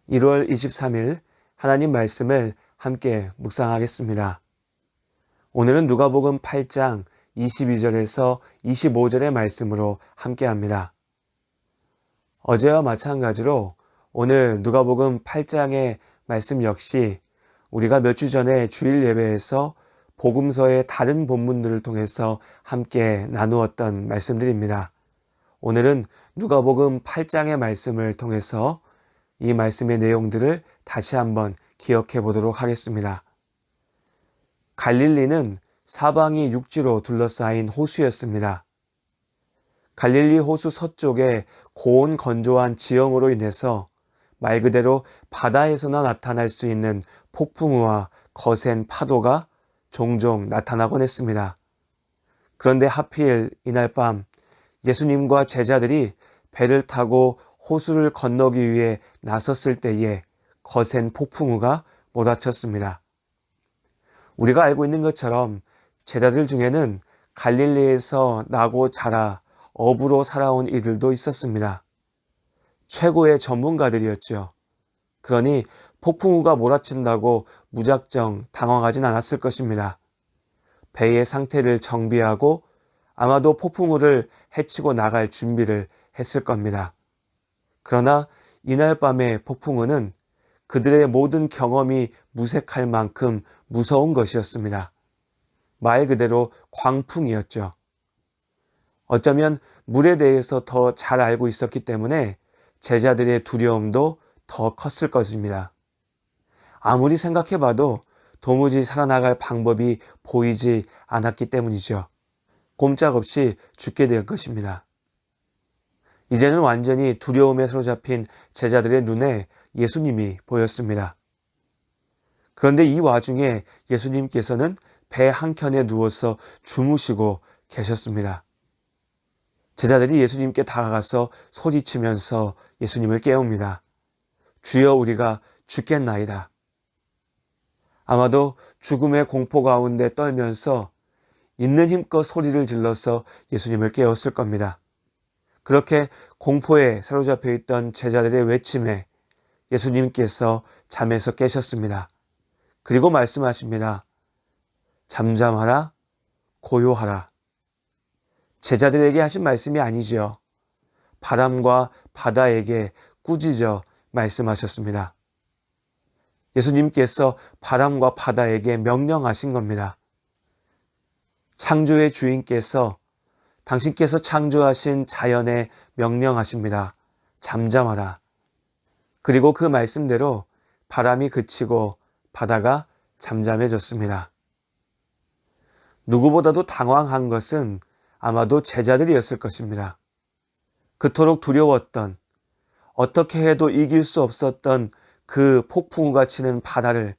1월 23일 하나님 말씀을 함께 묵상하겠습니다. 오늘은 누가복음 8장 22절에서 25절의 말씀으로 함께합니다. 어제와 마찬가지로 오늘 누가복음 8장의 말씀 역시 우리가 몇 주 전에 주일 예배에서 복음서의 다른 본문들을 통해서 함께 나누었던 말씀들입니다. 오늘은 누가복음 8장의 말씀을 통해서 이 말씀의 내용들을 다시 한번 기억해 보도록 하겠습니다. 갈릴리는 사방이 육지로 둘러싸인 호수였습니다. 갈릴리 호수 서쪽의 고온 건조한 지형으로 인해서 말 그대로 바다에서나 나타날 수 있는 폭풍우와 거센 파도가 종종 나타나곤 했습니다. 그런데 하필 이날 밤 예수님과 제자들이 배를 타고 호수를 건너기 위해 나섰을 때에 거센 폭풍우가 몰아쳤습니다. 우리가 알고 있는 것처럼 제자들 중에는 갈릴리에서 나고 자라 어부로 살아온 이들도 있었습니다. 최고의 전문가들이었죠. 그러니 폭풍우가 몰아친다고 무작정 당황하진 않았을 것입니다. 배의 상태를 정비하고 아마도 폭풍우를 헤치고 나갈 준비를 했을 겁니다. 그러나 이날 밤의 폭풍우는 그들의 모든 경험이 무색할 만큼 무서운 것이었습니다. 말 그대로 광풍이었죠. 어쩌면 물에 대해서 더 잘 알고 있었기 때문에 제자들의 두려움도 더 컸을 것입니다. 아무리 생각해봐도 도무지 살아나갈 방법이 보이지 않았기 때문이죠. 꼼짝없이 죽게 될 것입니다. 이제는 완전히 두려움에 사로잡힌 제자들의 눈에 예수님이 보였습니다. 그런데 이 와중에 예수님께서는 배 한켠에 누워서 주무시고 계셨습니다. 제자들이 예수님께 다가가서 소리치면서 예수님을 깨웁니다. 주여, 우리가 죽겠나이다. 아마도 죽음의 공포 가운데 떨면서 있는 힘껏 소리를 질러서 예수님을 깨웠을 겁니다. 그렇게 공포에 사로잡혀 있던 제자들의 외침에 예수님께서 잠에서 깨셨습니다. 그리고 말씀하십니다. 잠잠하라, 고요하라. 제자들에게 하신 말씀이 아니죠. 바람과 바다에게 꾸짖어 말씀하셨습니다. 예수님께서 바람과 바다에게 명령하신 겁니다. 창조의 주인께서 당신께서 창조하신 자연에 명령하십니다. 잠잠하라. 그리고 그 말씀대로 바람이 그치고 바다가 잠잠해졌습니다. 누구보다도 당황한 것은 아마도 제자들이었을 것입니다. 그토록 두려웠던, 어떻게 해도 이길 수 없었던 그 폭풍우가 치는 바다를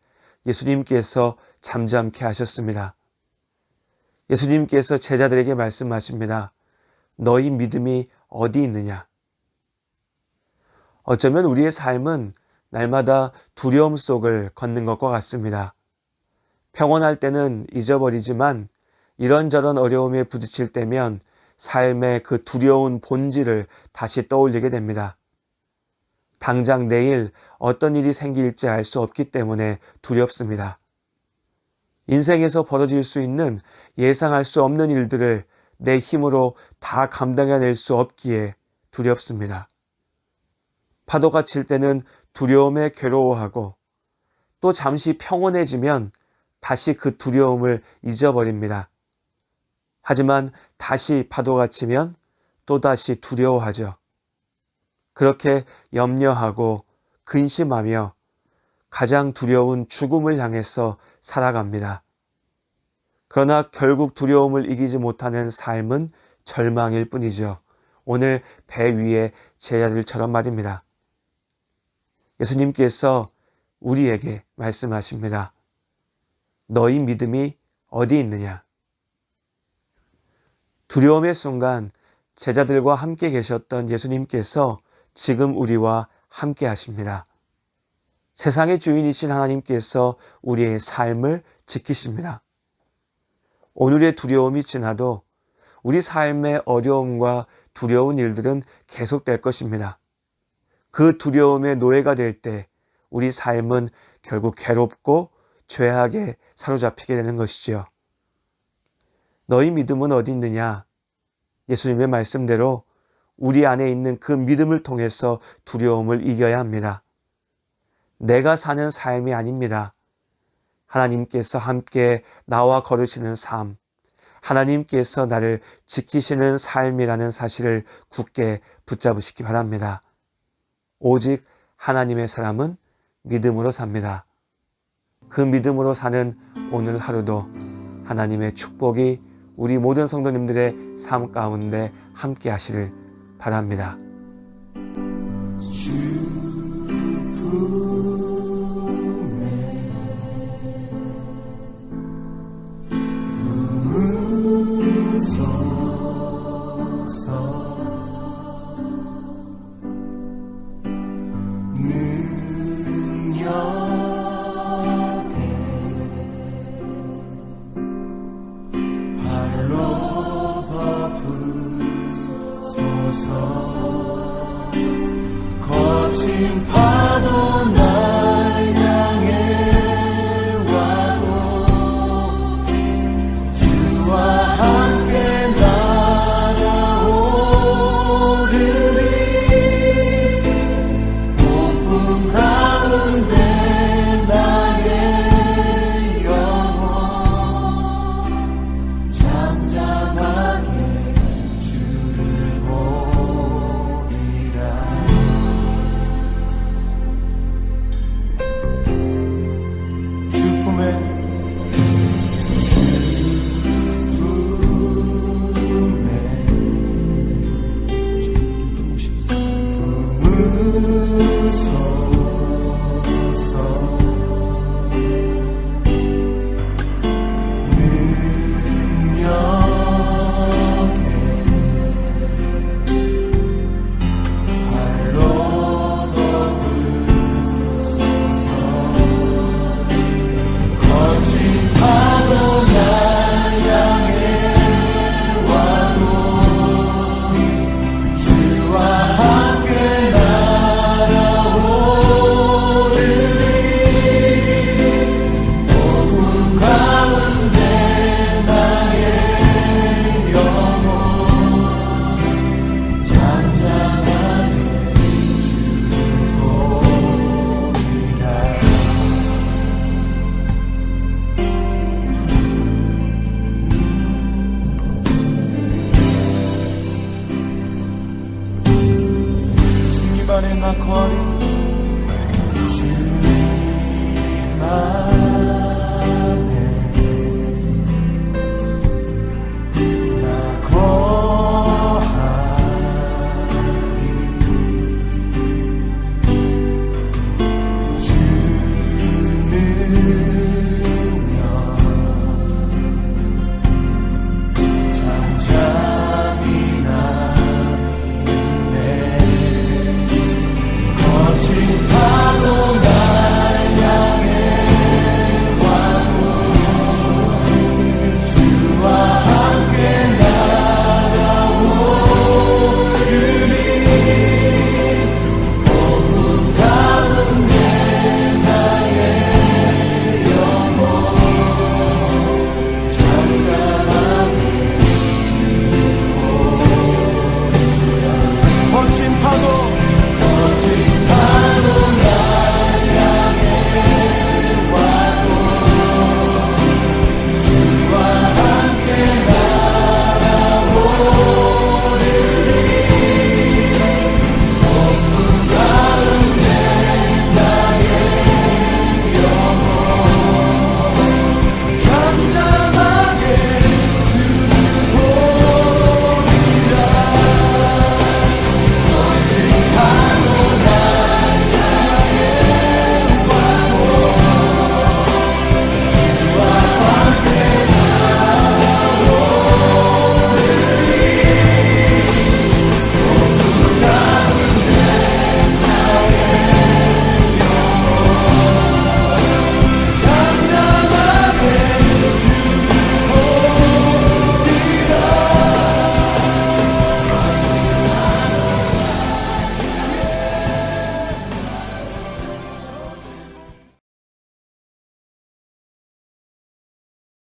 예수님께서 잠잠케 하셨습니다. 예수님께서 제자들에게 말씀하십니다. 너희 믿음이 어디 있느냐? 어쩌면 우리의 삶은 날마다 두려움 속을 걷는 것과 같습니다. 평온할 때는 잊어버리지만 이런저런 어려움에 부딪힐 때면 삶의 그 두려운 본질을 다시 떠올리게 됩니다. 당장 내일 어떤 일이 생길지 알 수 없기 때문에 두렵습니다. 인생에서 벌어질 수 있는 예상할 수 없는 일들을 내 힘으로 다 감당해낼 수 없기에 두렵습니다. 파도가 칠 때는 두려움에 괴로워하고 또 잠시 평온해지면 다시 그 두려움을 잊어버립니다. 하지만 다시 파도가 치면 또다시 두려워하죠. 그렇게 염려하고 근심하며 가장 두려운 죽음을 향해서 살아갑니다. 그러나 결국 두려움을 이기지 못하는 삶은 절망일 뿐이죠. 오늘 배 위의 제자들처럼 말입니다. 예수님께서 우리에게 말씀하십니다. 너희 믿음이 어디 있느냐? 두려움의 순간 제자들과 함께 계셨던 예수님께서 지금 우리와 함께 하십니다. 세상의 주인이신 하나님께서 우리의 삶을 지키십니다. 오늘의 두려움이 지나도 우리 삶의 어려움과 두려운 일들은 계속될 것입니다. 그 두려움의 노예가 될 때 우리 삶은 결국 괴롭고 죄악에 사로잡히게 되는 것이지요. 너희 믿음은 어디 있느냐? 예수님의 말씀대로 우리 안에 있는 그 믿음을 통해서 두려움을 이겨야 합니다. 내가 사는 삶이 아닙니다. 하나님께서 함께 나와 걸으시는 삶, 하나님께서 나를 지키시는 삶이라는 사실을 굳게 붙잡으시기 바랍니다. 오직 하나님의 사람은 믿음으로 삽니다. 그 믿음으로 사는 오늘 하루도 하나님의 축복이 우리 모든 성도님들의 삶 가운데 함께 하시를 바랍니다. 거친 파도